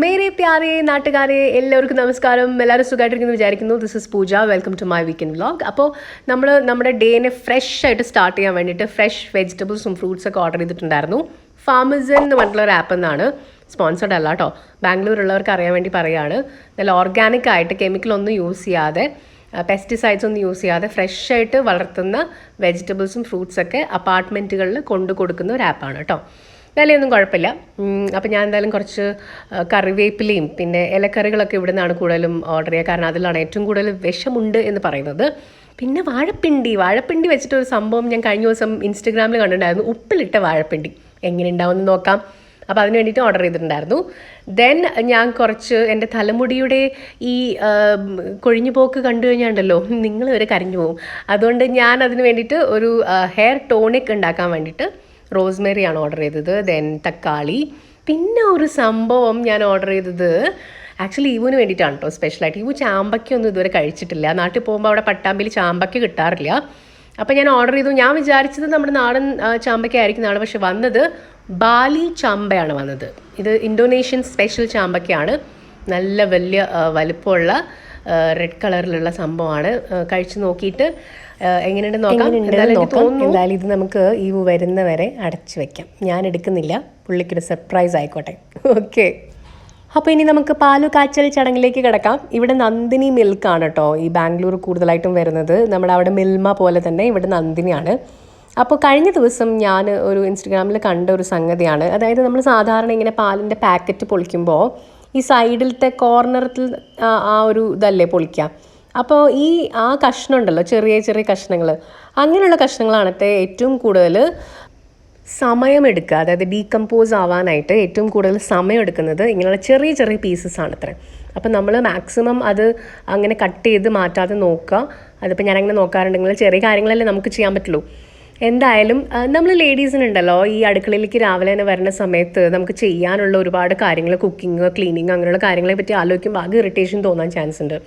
മേരെ പ്യാരെ നാട്ടുകാരെ എല്ലാവർക്കും നമസ്കാരം. എല്ലാവരും സുഖമായിട്ടിരിക്കുന്നു വിചാരിക്കുന്നു. This is Pooja. Welcome to my weekend vlog. അപ്പോൾ നമ്മൾ നമ്മുടെ ഡേനെ ഫ്രഷ് ആയിട്ട് സ്റ്റാർട്ട് ചെയ്യാൻ വേണ്ടിയിട്ട് ഫ്രഷ് വെജിറ്റബിൾസും ഫ്രൂട്ട്സ് ഒക്കെ ഓർഡർ ചെയ്തിട്ടുണ്ടായിരുന്നു. ഫാമസൺ എന്ന് പറഞ്ഞിട്ടുള്ള ഒരു ആപ്പ് എന്നാണ്. സ്പോൺസർഡ് അല്ല കേട്ടോ, ബാംഗ്ലൂരുള്ളവർക്ക് അറിയാൻ വേണ്ടി പറയുകയാണ്. നല്ല ഓർഗാനിക് ആയിട്ട് കെമിക്കലൊന്നും യൂസ് ചെയ്യാതെ, പെസ്റ്റിസൈഡ്സ് ഒന്നും യൂസ് ചെയ്യാതെ ഫ്രഷ് ആയിട്ട് വളർത്തുന്ന വെജിറ്റബിൾസും ഫ്രൂട്ട്സൊക്കെ അപ്പാർട്ട്മെൻറ്റുകളിൽ കൊണ്ടു കൊടുക്കുന്ന ഒരു ആപ്പാണ് കേട്ടോ. വിലയൊന്നും കുഴപ്പമില്ല. അപ്പോൾ ഞാൻ എന്തായാലും കുറച്ച് കറിവേപ്പിലയും പിന്നെ ഇലക്കറികളൊക്കെ ഇവിടെ നിന്നാണ് കൂടുതലും ഓർഡർ ചെയ്യുക. കാരണം അതിലാണ് ഏറ്റവും കൂടുതൽ വിഷമുണ്ട് എന്ന് പറയുന്നത്. പിന്നെ വാഴപ്പിണ്ടി വെച്ചിട്ടൊരു സംഭവം ഞാൻ കഴിഞ്ഞ ദിവസം ഇൻസ്റ്റഗ്രാമിൽ കണ്ടിട്ടുണ്ടായിരുന്നു. ഉപ്പിലിട്ട വാഴപ്പിണ്ടി എങ്ങനെ ഉണ്ടാവുമെന്ന് നോക്കാം. അപ്പോൾ അതിന് വേണ്ടിയിട്ട് ഓർഡർ ചെയ്തിട്ടുണ്ടായിരുന്നു. ദെൻ ഞാൻ കുറച്ച് എൻ്റെ തലമുടിയുടെ ഈ കൊഴിഞ്ഞു പോക്ക് കണ്ടു കഴിഞ്ഞാണ്ടല്ലോ നിങ്ങൾ വരെ കരഞ്ഞു പോകും. അതുകൊണ്ട് ഞാൻ അതിന് വേണ്ടിയിട്ട് ഒരു ഹെയർ ടോണിക് ഉണ്ടാക്കാൻ വേണ്ടിയിട്ട് റോസ്മേരിയാണ് ഓർഡർ ചെയ്തത്. ദെൻ തക്കാളി, പിന്നെ ഒരു സംഭവം ഞാൻ ഓർഡർ ചെയ്തത് ആക്ച്വലി ഈവുവിന് വേണ്ടിയിട്ടാണ് കേട്ടോ. സ്പെഷ്യലായിട്ട് ഈവു ചാമ്പയ്ക്കൊന്നും ഇതുവരെ കഴിച്ചിട്ടില്ല. നാട്ടിൽ പോകുമ്പോൾ അവിടെ പട്ടാമ്പിയിൽ ചാമ്പയ്ക്ക് കിട്ടാറില്ല. അപ്പോൾ ഞാൻ ഓർഡർ ചെയ്തു. ഞാൻ വിചാരിച്ചത് നമ്മുടെ നാടൻ ചാമ്പയ്ക്ക ആയിരിക്കും നാളെ, പക്ഷെ വന്നത് ബാലി ചാമ്പയാണ് വന്നത്. ഇത് ഇന്തോനേഷ്യൻ സ്പെഷ്യൽ ചാമ്പയ്ക്കയാണ്. നല്ല വലിയ വലുപ്പമുള്ള റെഡ് കളറിലുള്ള സംഭവമാണ്. കഴിച്ച് നോക്കിയിട്ട് എങ്ങനെയുണ്ട് നോക്കാം. എന്തായാലും ഇത് നമുക്ക് ഈ വരുന്നവരെ അടച്ചു വെക്കാം. ഞാൻ എടുക്കുന്നില്ല, പുള്ളിക്കൊരു സർപ്രൈസ് ആയിക്കോട്ടെ. ഓക്കെ, അപ്പോൾ ഇനി നമുക്ക് പാലു കാച്ചൽ ചടങ്ങിലേക്ക് കിടക്കാം. ഇവിടെ നന്ദിനി മിൽക്കാണ് കേട്ടോ ഈ ബാംഗ്ലൂർ കൂടുതലായിട്ടും വരുന്നത്. നമ്മുടെ അവിടെ മിൽമ പോലെ തന്നെ ഇവിടെ നന്ദിനിയാണ്. അപ്പോൾ കഴിഞ്ഞ ദിവസം ഞാൻ ഒരു ഇൻസ്റ്റഗ്രാമിൽ കണ്ട ഒരു സംഗതിയാണ്. അതായത് നമ്മൾ സാധാരണ ഇങ്ങനെ പാലിൻ്റെ പാക്കറ്റ് പൊളിക്കുമ്പോൾ ഈ സൈഡിലത്തെ കോർണറിൽ ആ ഒരു ഇതല്ലേ പൊളിക്കുക. അപ്പോൾ ആ കഷ്ണം ഉണ്ടല്ലോ, ചെറിയ ചെറിയ കഷ്ണങ്ങൾ, അങ്ങനെയുള്ള കഷ്ണങ്ങളാണ് ഏറ്റവും കൂടുതൽ സമയമെടുക്കുക. അതായത് ഡീകമ്പോസ് ആവാനായിട്ട് ഏറ്റവും കൂടുതൽ സമയം എടുക്കുന്നത് ഇങ്ങനെയുള്ള ചെറിയ ചെറിയ പീസസ് ആണ് അത്ര. അപ്പം നമ്മൾ മാക്സിമം അത് അങ്ങനെ കട്ട് ചെയ്ത് മാറ്റാതെ നോക്കുക. അതിപ്പോൾ ഞാനങ്ങനെ നോക്കാറുണ്ടെങ്കിൽ ചെറിയ കാര്യങ്ങളല്ലേ നമുക്ക് ചെയ്യാൻ പറ്റുള്ളൂ. എന്തായാലും നമ്മൾ ലേഡീസിനുണ്ടല്ലോ ഈ അടുക്കളയിലേക്ക് രാവിലെ തന്നെ വരുന്ന സമയത്ത് നമുക്ക് ചെയ്യാനുള്ള ഒരുപാട് കാര്യങ്ങൾ, കുക്കിംഗ്, ക്ലീനിങ്, അങ്ങനെയുള്ള കാര്യങ്ങളെ പറ്റി ആലോചിക്കുമ്പോൾ ആകെ ഇറിറ്റേഷൻ തോന്നാൻ ചാൻസ് ഉണ്ട്.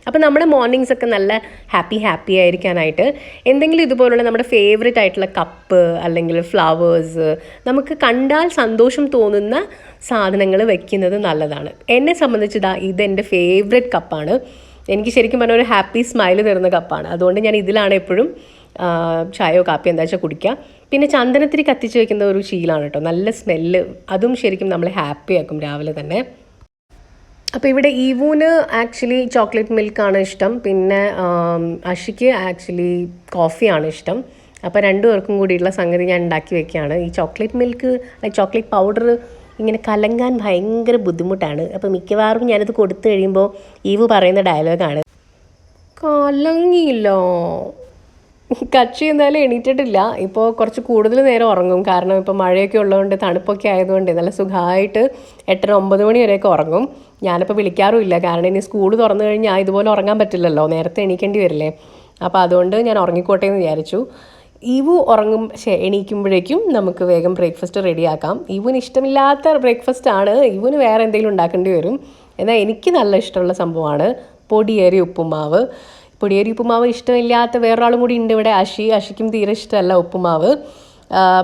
അപ്പോൾ നമ്മുടെ മോർണിംഗ്സ് ഒക്കെ നല്ല ഹാപ്പി ആയിരിക്കാനായിട്ട് എന്തെങ്കിലും ഇതുപോലുള്ള നമ്മുടെ ഫേവറേറ്റ് ആയിട്ടുള്ള കപ്പ് അല്ലെങ്കിൽ ഫ്ലവേഴ്സ്, നമുക്ക് കണ്ടാൽ സന്തോഷം തോന്നുന്ന സാധനങ്ങൾ വെക്കുന്നത് നല്ലതാണ്. എന്നെ സംബന്ധിച്ച് ഇതെൻ്റെ ഫേവറേറ്റ് കപ്പാണ്. എനിക്ക് ശരിക്കും പറഞ്ഞാൽ ഒരു ഹാപ്പി സ്മൈൽ തരുന്ന കപ്പാണ്. അതുകൊണ്ട് ഞാൻ ഇതിലാണ് എപ്പോഴും ചായയോ കാപ്പിയോ എന്താ വെച്ചാൽ കുടിക്കുക. പിന്നെ ചന്ദനത്തിരി കത്തിച്ച് വെക്കുന്ന ഒരു ശീലമാണ് കേട്ടോ. നല്ല സ്മെല്ല്, അതും ശരിക്കും നമ്മളെ ഹാപ്പി ആക്കും രാവിലെ തന്നെ. അപ്പോൾ ഇവിടെ ഈവൂന് ആക്ച്വലി ചോക്ലേറ്റ് മിൽക്കാണ് ഇഷ്ടം. പിന്നെ അഷിക്ക് ആക്ച്വലി കോഫിയാണ് ഇഷ്ടം. അപ്പോൾ രണ്ടുപേർക്കും കൂടിയുള്ള സംഗതി ഞാൻ ഉണ്ടാക്കി വെക്കുകയാണ്. ഈ ചോക്ലേറ്റ് മിൽക്ക്, ചോക്ലേറ്റ് പൗഡർ ഇങ്ങനെ കലങ്ങാൻ ഭയങ്കര ബുദ്ധിമുട്ടാണ്. അപ്പോൾ മിക്കവാറും ഞാനത് കൊടുത്തു കഴിയുമ്പോൾ ഈവ് പറയുന്ന ഡയലോഗാണ്, കലങ്ങിയില്ലോ. കച്ചി എന്തായാലും എണീറ്റിട്ടില്ല. ഇപ്പോൾ കുറച്ച് കൂടുതൽ നേരം ഉറങ്ങും. കാരണം ഇപ്പോൾ മഴയൊക്കെ ഉള്ളതുകൊണ്ട്, തണുപ്പൊക്കെ ആയതുകൊണ്ട് നല്ല സുഖമായിട്ട് 8-9 മണി വരെയൊക്കെ ഉറങ്ങും. ഞാനിപ്പോൾ വിളിക്കാറുമില്ല. കാരണം ഇനി സ്കൂൾ തുറന്നു കഴിഞ്ഞാൽ ഇതുപോലെ ഉറങ്ങാൻ പറ്റില്ലല്ലോ, നേരത്തെ എണീക്കേണ്ടി വരില്ലേ. അപ്പോൾ അതുകൊണ്ട് ഞാൻ ഉറങ്ങിക്കോട്ടെ എന്ന് വിചാരിച്ചു. ഈവു എണീക്കുമ്പോഴേക്കും നമുക്ക് വേഗം ബ്രേക്ക്ഫാസ്റ്റ് റെഡിയാക്കാം. ഈവുന് ഇഷ്ടമില്ലാത്ത ബ്രേക്ക്ഫാസ്റ്റ് ആണ്. ഈവുന് വേറെ എന്തെങ്കിലും ഉണ്ടാക്കേണ്ടി വരും. എന്നാൽ എനിക്ക് നല്ല ഇഷ്ടമുള്ള സംഭവമാണ് പൊടിയേറി ഉപ്പുമാവ്. പൊടിയേരി ഉപ്പുമാവ് ഇഷ്ടമില്ലാത്ത വേറൊരാളും കൂടി ഉണ്ട് ഇവിടെ, അഷിക്കും തീരെ ഇഷ്ടമല്ല ഉപ്പുമാവ്.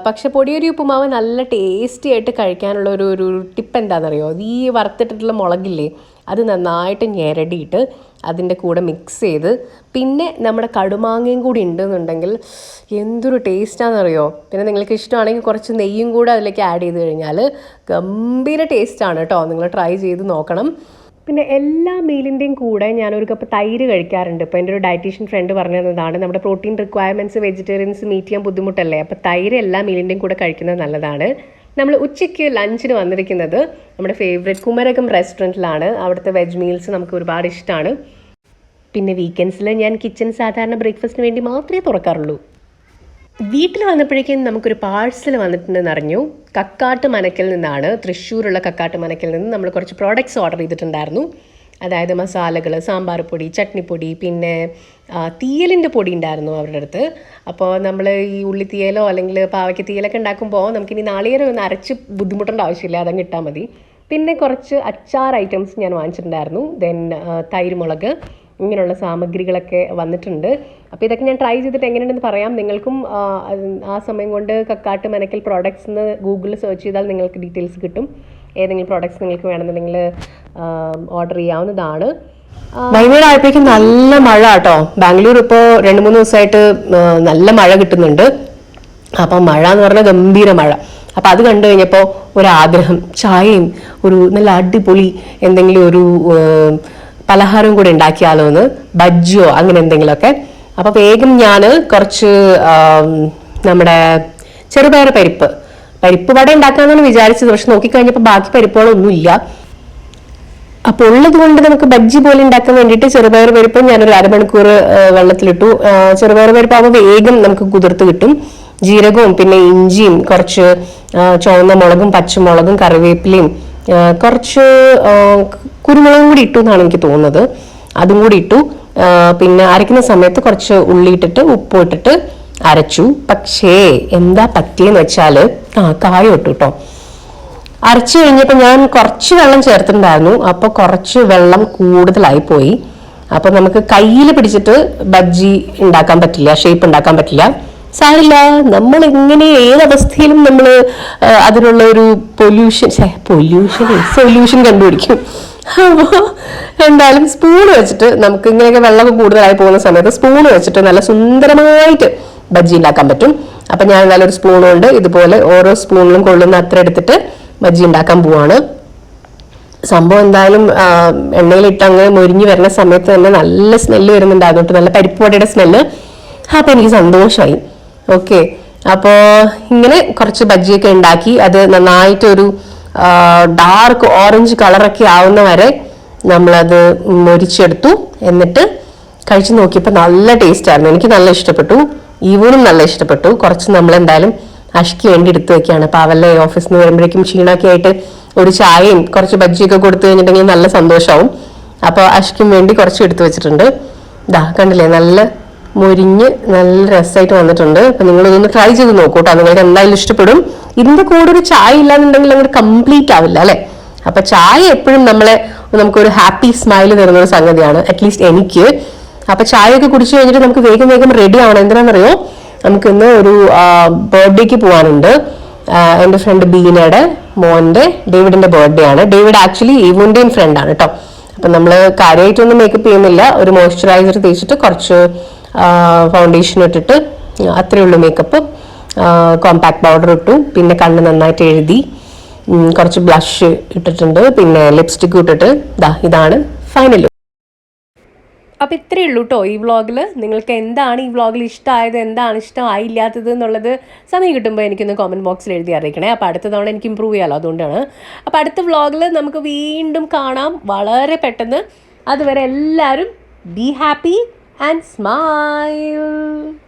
പക്ഷെ പൊടിയേരി ഉപ്പുമാവ് നല്ല ടേസ്റ്റി ആയിട്ട് കഴിക്കാനുള്ള ഒരു ടിപ്പ് എന്താണെന്നറിയോ? ഈ വറുത്തിട്ടിട്ടുള്ള മുളകില്ലേ, അത് നന്നായിട്ട് ഞെരടിയിട്ട് അതിൻ്റെ കൂടെ മിക്സ് ചെയ്ത്, പിന്നെ നമ്മുടെ കടുമാങ്ങയും കൂടി ഉണ്ടെന്നുണ്ടെങ്കിൽ എന്തൊരു ടേസ്റ്റാണെന്നറിയോ. പിന്നെ നിങ്ങൾക്ക് ഇഷ്ടമാണെങ്കിൽ കുറച്ച് നെയ്യും കൂടെ അതിലേക്ക് ആഡ് ചെയ്ത് കഴിഞ്ഞാൽ ഗംഭീര ടേസ്റ്റാണ് കേട്ടോ. നിങ്ങൾ ട്രൈ ചെയ്ത് നോക്കണം. പിന്നെ എല്ലാ മീലിൻ്റെയും കൂടെ ഞാനൊരു കപ്പ് തൈര് കഴിക്കാറുണ്ട്. ഇപ്പോൾ എൻ്റെ ഒരു ഡയറ്റീഷ്യൻ ഫ്രണ്ട് പറഞ്ഞു തന്നതാണ്, നമ്മുടെ പ്രോട്ടീൻ റിക്വയർമെൻറ്റ്സ് വെജിറ്റേറിയൻസ് മീറ്റ് ചെയ്യാൻ ബുദ്ധിമുട്ടല്ലേ, അപ്പോൾ തൈര് എല്ലാ മീലിൻ്റെയും കൂടെ കഴിക്കുന്നത് നല്ലതാണ്. നമ്മൾ ഉച്ചയ്ക്ക് ലഞ്ചിന് വന്നിരിക്കുന്നത് നമ്മുടെ ഫേവറേറ്റ് കുമരകം റെസ്റ്റോറൻറ്റിലാണ്. അവിടുത്തെ വെജ് മീൽസ് നമുക്ക് ഒരുപാട് ഇഷ്ടമാണ്. പിന്നെ വീക്കെൻഡ്സിൽ ഞാൻ കിച്ചൺ സാധാരണ ബ്രേക്ക്ഫാസ്റ്റിന് വേണ്ടി മാത്രമേ തുറക്കാറുള്ളൂ. വീട്ടിൽ വന്നപ്പോഴേക്കും നമുക്കൊരു പാഴ്സൽ വന്നിട്ടുണ്ടെന്ന് അറിഞ്ഞു. കക്കാട്ട് മനക്കിൽ നിന്നാണ്, തൃശ്ശൂരുള്ള കക്കാട്ട് മനക്കിൽ നിന്ന് നമ്മൾ കുറച്ച് പ്രോഡക്റ്റ്സ് ഓർഡർ ചെയ്തിട്ടുണ്ടായിരുന്നു. അതായത് മസാലകൾ, സാമ്പാർ പൊടി, ചട്നിപ്പൊടി, പിന്നെ തീയലിൻ്റെ പൊടി ഉണ്ടായിരുന്നു അവരുടെ അടുത്ത്. അപ്പോൾ നമ്മൾ ഈ ഉള്ളിത്തീയലോ അല്ലെങ്കിൽ പാവയ്ക്ക തീയലൊക്കെ ഉണ്ടാക്കുമ്പോൾ നമുക്കിനി നാളികേരം ഒന്ന് അരച്ച് ബുദ്ധിമുട്ടേണ്ട ആവശ്യമില്ല, അതങ്ങ് ഇട്ടാൽ മതി. പിന്നെ കുറച്ച് അച്ചാർ ഐറ്റംസ് ഞാൻ വാങ്ങിച്ചിട്ടുണ്ടായിരുന്നു. ദെൻ തൈര്, മുളക്, ഇങ്ങനെയുള്ള സാമഗ്രികളൊക്കെ വന്നിട്ടുണ്ട്. അപ്പോൾ ഇതൊക്കെ ഞാൻ ട്രൈ ചെയ്തിട്ട് എങ്ങനെയുണ്ടെന്ന് പറയാം. നിങ്ങൾക്കും ആ സമയം കൊണ്ട് കക്കാട്ട് മനക്കൽ പ്രോഡക്ട്സ് എന്ന് ഗൂഗിളിൽ സെർച്ച് ചെയ്താൽ നിങ്ങൾക്ക് ഡീറ്റെയിൽസ് കിട്ടും. ഏതെങ്കിലും പ്രോഡക്റ്റ്സ് നിങ്ങൾക്ക് വേണമെന്നുണ്ടെങ്കിൽ ഓർഡർ ചെയ്യാവുന്നതാണ്. വൈകുന്നേരം ആയപ്പോഴേക്കും നല്ല മഴ കേട്ടോ. ബാംഗ്ലൂർ ഇപ്പോൾ 2-3 ദിവസമായിട്ട് നല്ല മഴ കിട്ടുന്നുണ്ട്. അപ്പം മഴ എന്ന് പറഞ്ഞാൽ ഗംഭീര മഴ. അപ്പം അത് കണ്ടു കഴിഞ്ഞപ്പോൾ ഒരാഗ്രഹം, ചായയും ഒരു നല്ല അടിപൊളി എന്തെങ്കിലും ഒരു പലഹാരവും കൂടെ ഉണ്ടാക്കിയാലോ എന്ന്, ബജ്ജിയോ അങ്ങനെ എന്തെങ്കിലുമൊക്കെ. അപ്പം വേഗം ഞാൻ കുറച്ച് നമ്മുടെ ചെറുപയർ പരിപ്പ് വട ഉണ്ടാക്കാമെന്നാണ് വിചാരിച്ചത്. പക്ഷെ നോക്കിക്കഴിഞ്ഞപ്പോൾ ബാക്കി പരിപ്പുകളൊന്നുമില്ല. അപ്പോൾ ഉള്ളത് കൊണ്ട് നമുക്ക് ബജ്ജി പോലെ ഉണ്ടാക്കാൻ വേണ്ടിയിട്ട് ചെറുപയർ പരിപ്പ് ഞാനൊരു 1/2 മണിക്കൂർ വെള്ളത്തിലിട്ടു. ചെറുപയർ പരിപ്പ് ആകുമ്പോൾ വേഗം നമുക്ക് കുതിർത്ത് കിട്ടും. ജീരകവും പിന്നെ ഇഞ്ചിയും കുറച്ച് ചുവന്ന മുളകും പച്ചമുളകും കറിവേപ്പിലയും കുറച്ച് കുരുമുളകും കൂടി ഇട്ടു എന്നാണ് എനിക്ക് തോന്നുന്നത്. അതും കൂടി ഇട്ടു. പിന്നെ അരയ്ക്കുന്ന സമയത്ത് കുറച്ച് ഉള്ളി ഇട്ടിട്ട് ഉപ്പ് ഇട്ടിട്ട് അരച്ചു. പക്ഷേ എന്താ പറ്റിയെന്ന് വെച്ചാൽ കായം ഇട്ടു കേട്ടോ. അരച്ചു കഴിഞ്ഞപ്പോൾ ഞാൻ കുറച്ച് വെള്ളം ചേർത്തിട്ടുണ്ടായിരുന്നു. അപ്പോൾ കുറച്ച് വെള്ളം കൂടുതലായി പോയി. അപ്പോൾ നമുക്ക് കയ്യിൽ പിടിച്ചിട്ട് ബജ്ജി ഉണ്ടാക്കാൻ പറ്റില്ല, ഷേപ്പ് ഉണ്ടാക്കാൻ പറ്റില്ല. സാരില്ല, നമ്മൾ എങ്ങനെ ഏതവസ്ഥയിലും നമ്മൾ അതിനുള്ള ഒരു സൊല്യൂഷൻ കണ്ടുപിടിക്കും. അപ്പോൾ എന്തായാലും സ്പൂൺ വെച്ചിട്ട് നമുക്ക് ഇങ്ങനെയൊക്കെ വെള്ളമൊക്കെ കൂടുതലായി പോകുന്ന സമയത്ത് സ്പൂൺ വെച്ചിട്ട് നല്ല സുന്ദരമായിട്ട് ബജ്ജി ഉണ്ടാക്കാൻ പറ്റും. അപ്പം ഞാൻ എന്തായാലും ഒരു സ്പൂൺ കൊണ്ട് ഇതുപോലെ ഓരോ സ്പൂണിലും കൊള്ളുന്ന അത്ര എടുത്തിട്ട് ബജ്ജി ഉണ്ടാക്കാൻ പോവാണ്. സംഭവം എന്തായാലും എണ്ണയിലിട്ട് അങ്ങനെ മൊരിഞ്ഞ് വരുന്ന സമയത്ത് തന്നെ നല്ല സ്മെല്ല് വരുന്നുണ്ടായിരുന്നു, നല്ല പരിപ്പ് വടയുടെ സ്മെല്ല്. അപ്പം എനിക്ക് സന്തോഷമായി. ഓക്കെ, അപ്പോൾ ഇങ്ങനെ കുറച്ച് ബജ്ജിയൊക്കെ ഉണ്ടാക്കി അത് നന്നായിട്ടൊരു ഡാർക്ക് ഓറഞ്ച് കളറൊക്കെ ആവുന്ന വരെ നമ്മളത് മൊരിച്ചെടുത്തു. എന്നിട്ട് കഴിച്ചു നോക്കിയപ്പോൾ നല്ല ടേസ്റ്റ് ആയിരുന്നു. എനിക്ക് നല്ല ഇഷ്ടപ്പെട്ടു, ഈവനും നല്ല ഇഷ്ടപ്പെട്ടു. കുറച്ച് നമ്മളെന്തായാലും അഷ്ക്ക് വേണ്ടി എടുത്തു വെക്കുകയാണ്. അപ്പോൾ അവരുടെ ഓഫീസിൽ നിന്ന് വരുമ്പോഴേക്കും ക്ഷീണമൊക്കെ ആയിട്ട് ഒരു ചായയും കുറച്ച് ബജ്ജിയൊക്കെ കൊടുത്തു കഴിഞ്ഞിട്ടുണ്ടെങ്കിൽ നല്ല സന്തോഷമാവും. അപ്പോൾ അഷ്ക്കും വേണ്ടി കുറച്ച് എടുത്തു വെച്ചിട്ടുണ്ട്. ഇതാ കണ്ടില്ലേ, നല്ല മൊരിഞ്ഞ് നല്ല രസമായിട്ട് വന്നിട്ടുണ്ട്. അപ്പം നിങ്ങളിതൊന്ന് ട്രൈ ചെയ്ത് നോക്കൂ കേട്ടോ, നിങ്ങൾക്ക് എന്തായാലും ഇഷ്ടപ്പെടും. ഇതിൻ്റെ കൂടെ ഒരു ചായ ഇല്ലാന്നുണ്ടെങ്കിൽ അങ്ങോട്ട് കംപ്ലീറ്റ് ആവില്ല അല്ലേ. അപ്പം ചായ എപ്പോഴും നമുക്കൊരു ഹാപ്പി സ്മൈൽ തരുന്ന ഒരു സംഗതിയാണ്, അറ്റ്ലീസ്റ്റ് എനിക്ക്. അപ്പം ചായയൊക്കെ കുടിച്ചു കഴിഞ്ഞിട്ട് നമുക്ക് വേഗം റെഡി ആവണം. എന്തിനാണെന്നറിയോ, നമുക്ക് ഇന്ന് ഒരു ബർത്ത്ഡേക്ക് പോകാനുണ്ട്. എൻ്റെ ഫ്രണ്ട് ബീനയുടെ മോൻ്റെ ഡേവിഡിൻ്റെ ബർത്ത്ഡേ ആണ്. ഡേവിഡ് ആക്ച്വലി ഈവുൻ്റെയും ഫ്രണ്ടാണ് കേട്ടോ. അപ്പം നമ്മൾ കാര്യമായിട്ടൊന്നും മേക്കപ്പ് ചെയ്യുന്നില്ല, ഒരു മോയ്സ്ചറൈസർ തേച്ചിട്ട് കുറച്ച് ഫൗണ്ടേഷൻ ഇട്ടിട്ട് അത്രയേ ഉള്ളൂ മേക്കപ്പ്. കോമ്പാക്ട് പൗഡർ ഇട്ടു, പിന്നെ കണ്ണ് നന്നായിട്ട് എഴുതി, കുറച്ച് ബ്ലഷ് ഇട്ടിട്ടുണ്ട്, പിന്നെ ലിപ്സ്റ്റിക്ക് ഇട്ടിട്ട് ഇതാണ് ഫൈനൽ. അപ്പോൾ ഇത്രയേ ഉള്ളൂ കേട്ടോ ഈ വ്ളോഗിൽ. നിങ്ങൾക്ക് എന്താണ് ഈ വ്ളോഗിൽ ഇഷ്ടമായത്, എന്താണ് ഇഷ്ടമായില്ലാത്തത് എന്നുള്ളത് സമയം കിട്ടുമ്പോൾ എനിക്കൊന്ന് കോമൻറ്റ് ബോക്സിൽ എഴുതി അറിയിക്കണേ. അപ്പോൾ അടുത്ത തവണ എനിക്ക് ഇമ്പ്രൂവ് ചെയ്യാമല്ലോ, അതുകൊണ്ടാണ്. അപ്പോൾ അടുത്ത വ്ളോഗിൽ നമുക്ക് വീണ്ടും കാണാം വളരെ പെട്ടെന്ന്. അതുവരെ എല്ലാവരും ബി ഹാപ്പി and smile.